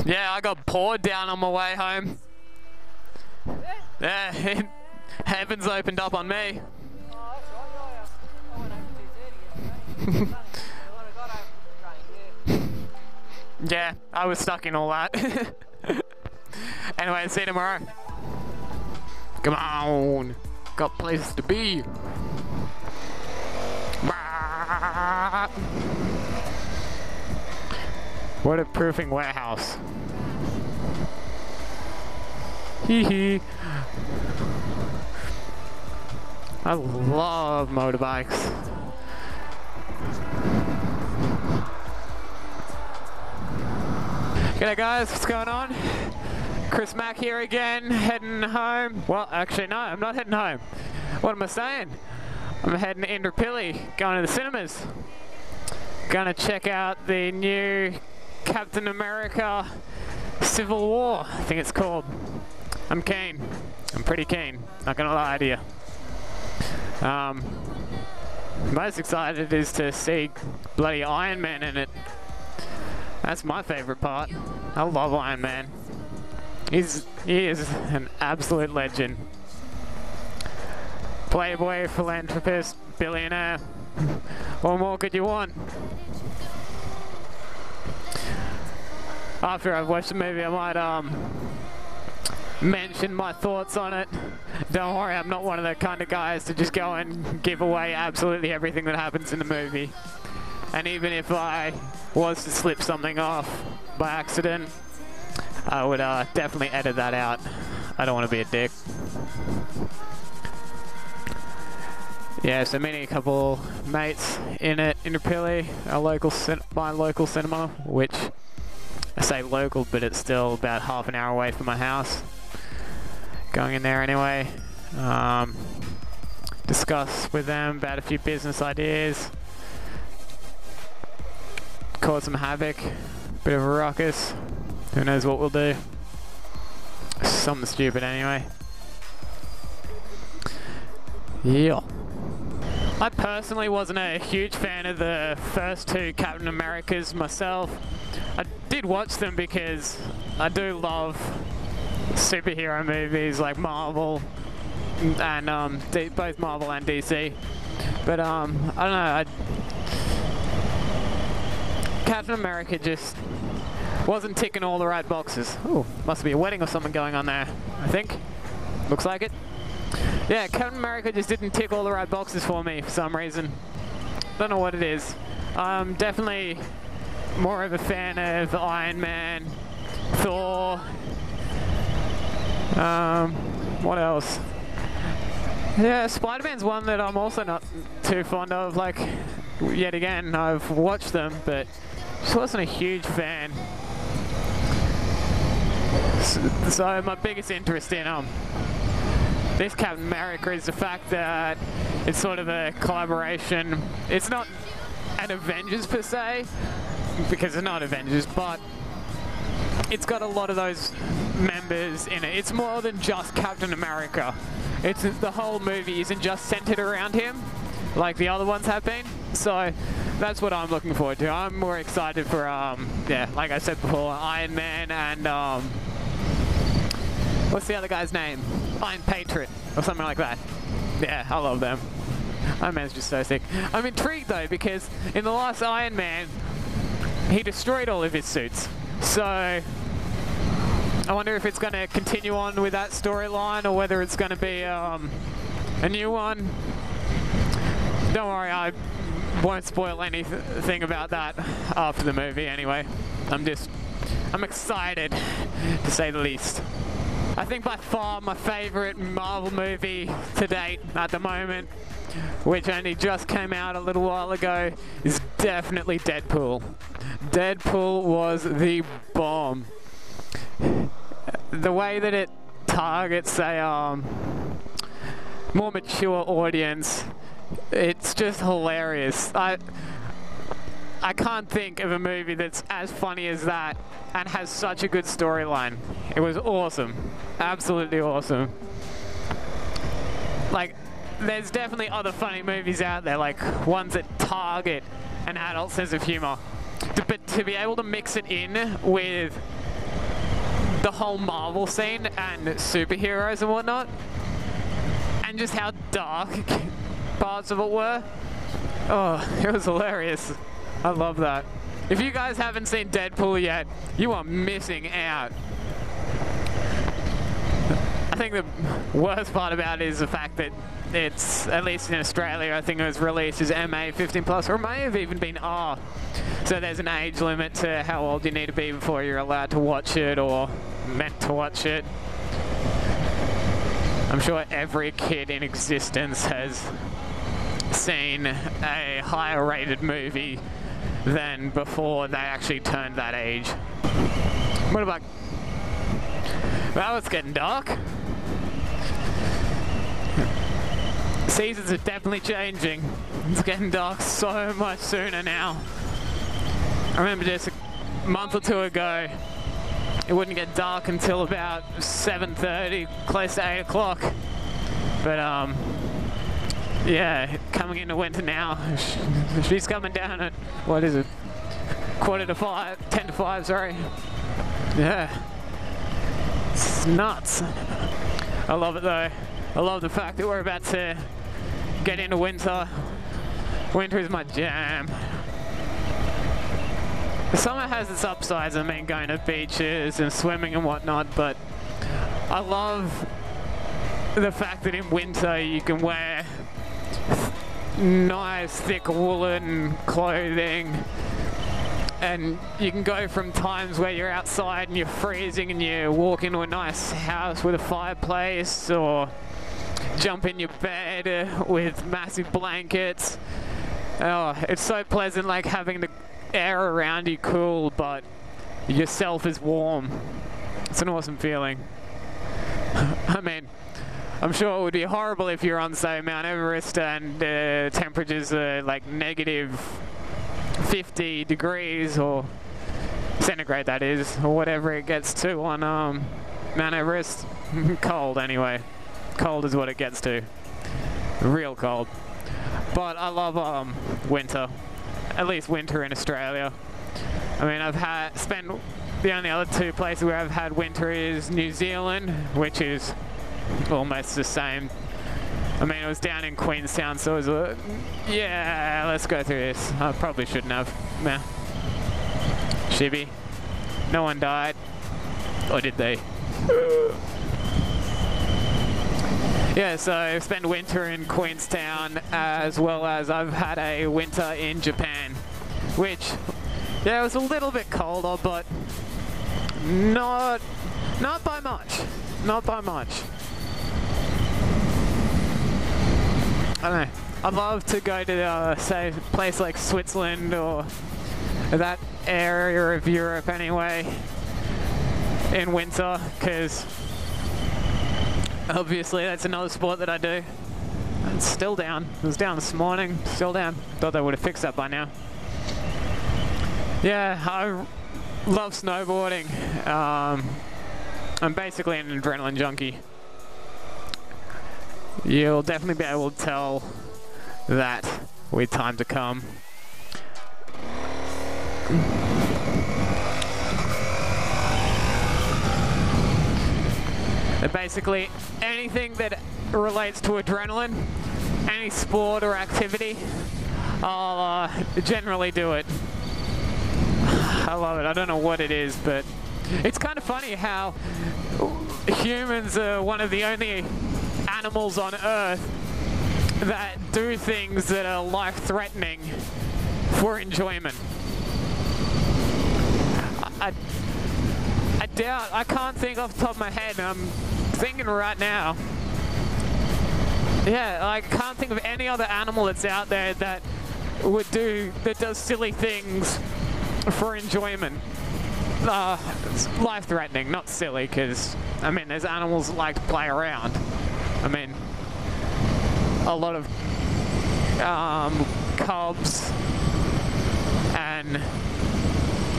Yeah, I got poured down on my way home. Yeah, heaven's opened up on me. Yeah, I was stuck in all that. Anyway, see you tomorrow. Come on, got places to be. Waterproofing warehouse. Hee hee. I love motorbikes. G'day guys, what's going on? CMAC here again, heading home. Well, actually no, I'm not heading home. What am I saying? I'm heading to Indooroopilly, going to the cinemas. Gonna check out the new Captain America Civil War, I think it's called. I'm keen. I'm pretty keen, not gonna lie to you. Most excited is to see bloody Iron Man in it. That's my favourite part. I love Iron Man. He is an absolute legend. Playboy, philanthropist, billionaire. What more could you want? After I've watched the movie, I might mention my thoughts on it. Don't worry, I'm not one of the kind of guys to just go and give away absolutely everything that happens in the movie. And even if I was to slip something off by accident, I would definitely edit that out. I don't want to be a dick. Yeah, so meeting a couple mates in Indooroopilly, my local cinema, which I say local, but it's still about half an hour away from my house. Going in there anyway. Discuss with them about a few business ideas. Cause some havoc, bit of a ruckus. Who knows what we'll do? Something stupid anyway. Yeah. I personally wasn't a huge fan of the first two Captain Americas myself. I did watch them because I do love superhero movies like Marvel and both Marvel and DC. But I don't know. Captain America just wasn't ticking all the right boxes. Oh, must be a wedding or something going on there, I think. Looks like it. Yeah, Captain America just didn't tick all the right boxes for me for some reason. Don't know what it is. I'm definitely more of a fan of Iron Man, Thor. What else? Yeah, Spider-Man's one that I'm also not too fond of. Like, yet again, I've watched them, but just wasn't a huge fan. So my biggest interest in this Captain America is the fact that it's sort of a collaboration. It's not an Avengers per se, because it's not Avengers, but it's got a lot of those members in it. It's more than just Captain America. It's the whole movie isn't just centered around him like the other ones have been. So that's what I'm looking forward to. I'm more excited for yeah, like I said before, Iron Man and what's the other guy's name? Iron Patriot or something like that. Yeah, I love them. Iron Man's just so sick. I'm intrigued though because in the last Iron Man, he destroyed all of his suits. So I wonder if it's going to continue on with that storyline or whether it's going to be a new one. Don't worry, I won't spoil anything about that after the movie anyway. I'm excited to say the least. I think by far my favourite Marvel movie to date at the moment, which only just came out a little while ago, is definitely Deadpool. Deadpool was the bomb. The way that it targets a more mature audience, it's just hilarious. I can't think of a movie that's as funny as that and has such a good storyline. It was awesome. Absolutely awesome. Like, there's definitely other funny movies out there, like ones that target an adult sense of humor. But to be able to mix it in with the whole Marvel scene and superheroes and whatnot, and just how dark parts of it were, oh, it was hilarious. I love that. If you guys haven't seen Deadpool yet, you are missing out. I think the worst part about it is the fact that it's, at least in Australia, I think it was released as MA 15+, or it may have even been R. So there's an age limit to how old you need to be before you're allowed to watch it or meant to watch it. I'm sure every kid in existence has seen a higher rated movie than before they actually turned that age. What about... Well, it's getting dark. Seasons are definitely changing. It's getting dark so much sooner now. I remember just a month or two ago, it wouldn't get dark until about 7:30, close to 8 o'clock. But yeah, coming into winter now, she's coming down at, what is it, 4:45, 10 to 5, sorry. Yeah, it's nuts. I love it though. I love the fact that we're about to get into winter. Winter is my jam. The summer has its upsides, I mean, going to beaches and swimming and whatnot, but I love the fact that in winter you can wear nice thick woolen clothing, and you can go from times where you're outside and you're freezing and you walk into a nice house with a fireplace, or jump in your bed with massive blankets. Oh, it's so pleasant, like having the air around you cool, but yourself is warm. It's an awesome feeling. I mean, I'm sure it would be horrible if you're on, say, Mount Everest and temperatures are like negative 50 degrees or centigrade, that is, or whatever it gets to on Mount Everest. Cold anyway. Cold is what it gets to. Real cold. But I love winter. At least winter in Australia. I mean, I've spent the only other two places where I've had winter is New Zealand, which is almost the same. I mean, it was down in Queenstown, so it was yeah, let's go through this. I probably shouldn't have. Nah. Shibby. No one died. Or did they? Yeah, so I've spent winter in Queenstown, as well as I've had a winter in Japan, which, yeah, it was a little bit colder, but not by much. Not by much. I don't know. I'd love to go to, say, a place like Switzerland or that area of Europe anyway in winter, because obviously that's another sport that I do. It's still down. It was down this morning, still down. Thought they would have fixed that by now. Yeah, I love snowboarding. I'm basically an adrenaline junkie. You'll definitely be able to tell that with time to come. Basically, anything that relates to adrenaline, any sport or activity, I'll generally do it. I love it. I don't know what it is, but it's kind of funny how humans are one of the only animals on Earth that do things that are life-threatening for enjoyment. I doubt, I can't think off the top of my head, and I'm thinking right now. Yeah, I can't think of any other animal that's out there that does silly things for enjoyment. It's life-threatening, not silly, because, I mean, there's animals that like to play around. I mean, a lot of cubs and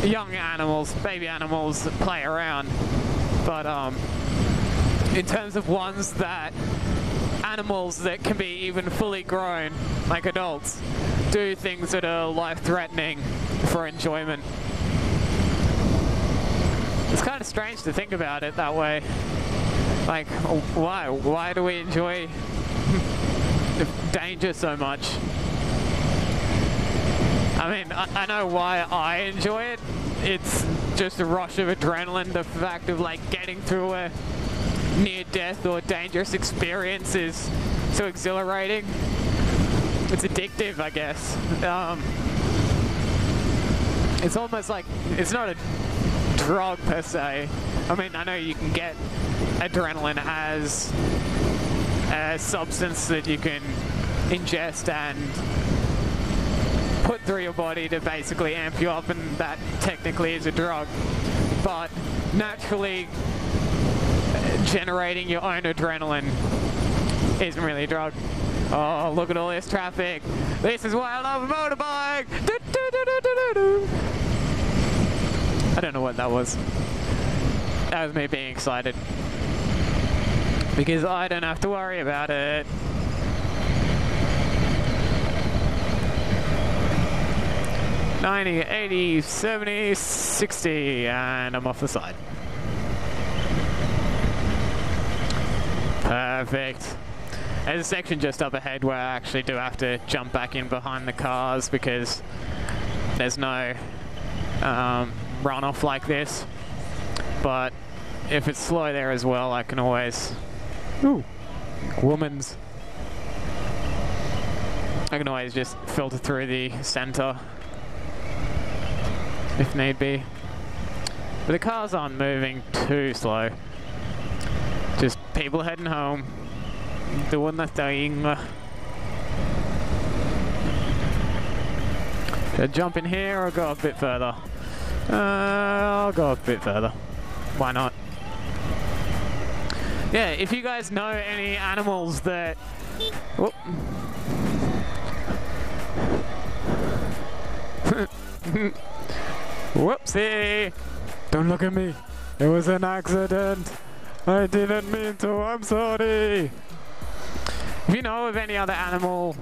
young animals, baby animals that play around. But in terms of animals that can be even fully grown, like adults, do things that are life-threatening for enjoyment. It's kind of strange to think about it that way. Like, why? Why do we enjoy danger so much? I mean, I know why I enjoy it. It's just a rush of adrenaline. The fact of like getting through a near-death or dangerous experience is so exhilarating. It's addictive, I guess. It's almost like, it's not a drug per se. I mean, I know you can get adrenaline as a substance that you can ingest and put through your body to basically amp you up, and that technically is a drug. But naturally generating your own adrenaline isn't really a drug. Oh, look at all this traffic. This is why I love a motorbike. Do, do, do, do, do, do. I don't know what that was. That was me being excited. Because I don't have to worry about it. $90, $80, $70, $60, and I'm off the side. Perfect. There's a section just up ahead where I actually do have to jump back in behind the cars because there's no runoff like this. But if it's slow there as well, I can always... Ooh, woman's. I can always just filter through the center if need be. But the cars aren't moving too slow. Just people heading home, doing the thing. Should I jump in here or go a bit further? I'll go a bit further. Why not? Yeah, if you guys know any animals that... Whoop. Whoopsie! Don't look at me. It was an accident. I didn't mean to. I'm sorry. If you know of any other animal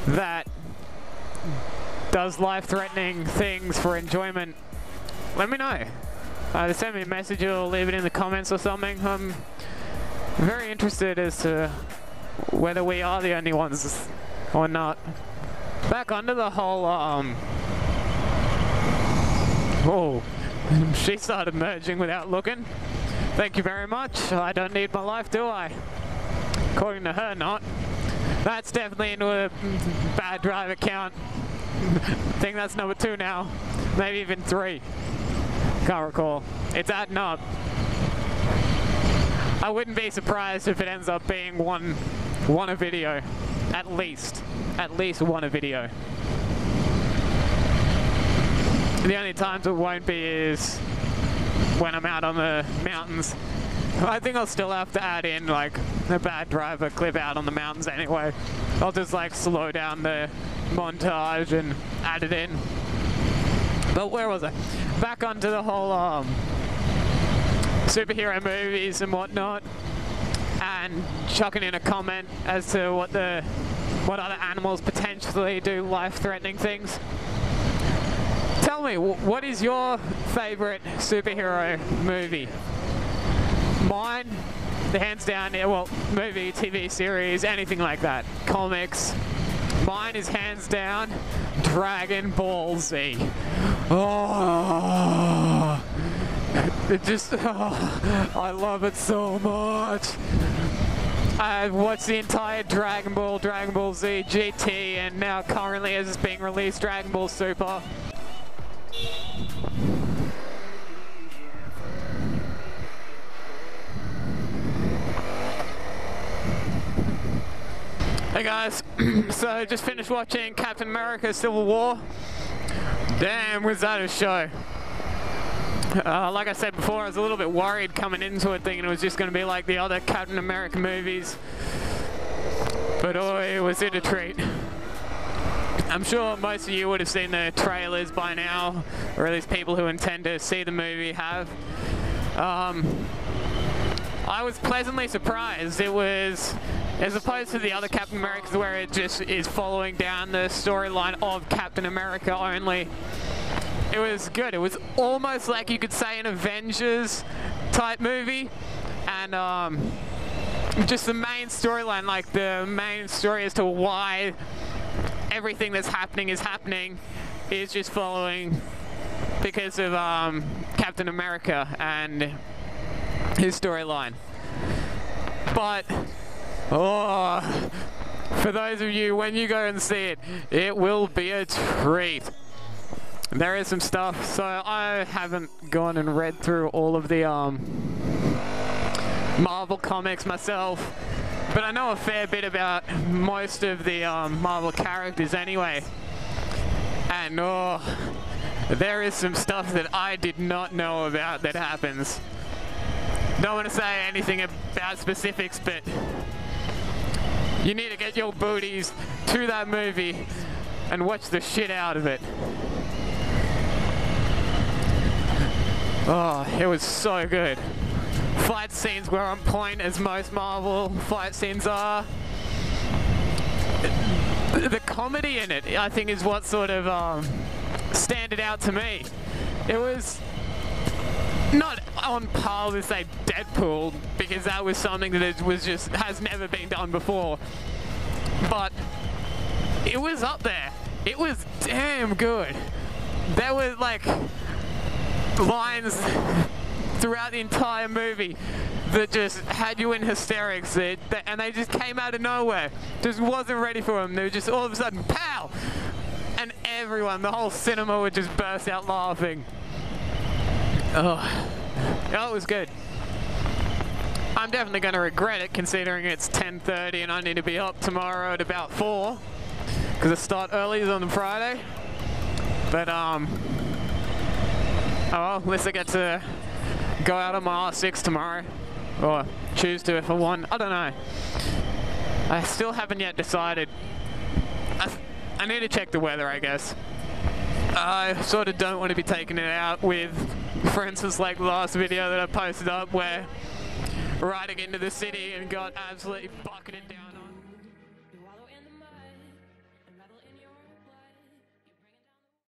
that does life-threatening things for enjoyment, let me know. Either send me a message or leave it in the comments or something. I'm very interested as to whether we are the only ones or not. Back onto the whole, oh, she started merging without looking. Thank you very much. I don't need my life, do I? According to her, not. That's definitely into a bad driver count. I think that's number 2 now. Maybe even 3. Can't recall. It's adding up. I wouldn't be surprised if it ends up being one a video. At least one a video. The only times it won't be is when I'm out on the mountains. I think I'll still have to add in like a bad driver clip out on the mountains anyway. I'll just like slow down the montage and add it in. But where was I? Back onto the whole superhero movies and whatnot, and chucking in a comment as to what other animals potentially do life-threatening things. Tell me, what is your favorite superhero movie? Mine, the hands down, yeah, well, movie, TV series, anything like that. Comics. Mine is hands down Dragon Ball Z. Oh, it just, I love it so much. I've watched the entire Dragon Ball Z, GT, and now currently as it's being released, Dragon Ball Super. Hey guys, so just finished watching Captain America Civil War. Damn, was that a show. Like I said before, I was a little bit worried coming into it, thinking it was just going to be like the other Captain America movies. But oh, it was it a treat. I'm sure most of you would have seen the trailers by now, or at least people who intend to see the movie have. I was pleasantly surprised. It was, as opposed to the other Captain Americas where it just is following down the storyline of Captain America only, It was good. It was almost like you could say an Avengers type movie, and just the main storyline, like the main story as to why everything that's happening is just following because of Captain America and his storyline. But oh, for those of you, when you go and see it, it will be a treat. There is some stuff, so I haven't gone and read through all of the Marvel comics myself, but I know a fair bit about most of the Marvel characters anyway. And oh, there is some stuff that I did not know about that happens. Don't want to say anything about specifics, but you need to get your booties to that movie and watch the shit out of it. Oh, it was so good. Fight scenes were on point, as most Marvel fight scenes are. The comedy in it, I think, is what sort of standed out to me. It was not on par with, say, Deadpool, because that was something that has never been done before. But it was up there. It was damn good. There were like lines throughout the entire movie that just had you in hysterics, and they just came out of nowhere. Just wasn't ready for them. They were just all of a sudden, pow! And everyone, the whole cinema would just burst out laughing. Oh, it was good. I'm definitely going to regret it, considering it's 10:30 and I need to be up tomorrow at about 4, because I start early on Friday. But oh well, at least I get to go out on my R6 tomorrow, or choose to if I want. I don't know. I still haven't yet decided. I need to check the weather, I guess. I sort of don't want to be taking it out with, for instance, like the last video that I posted up where riding into the city and got absolutely bucketed down.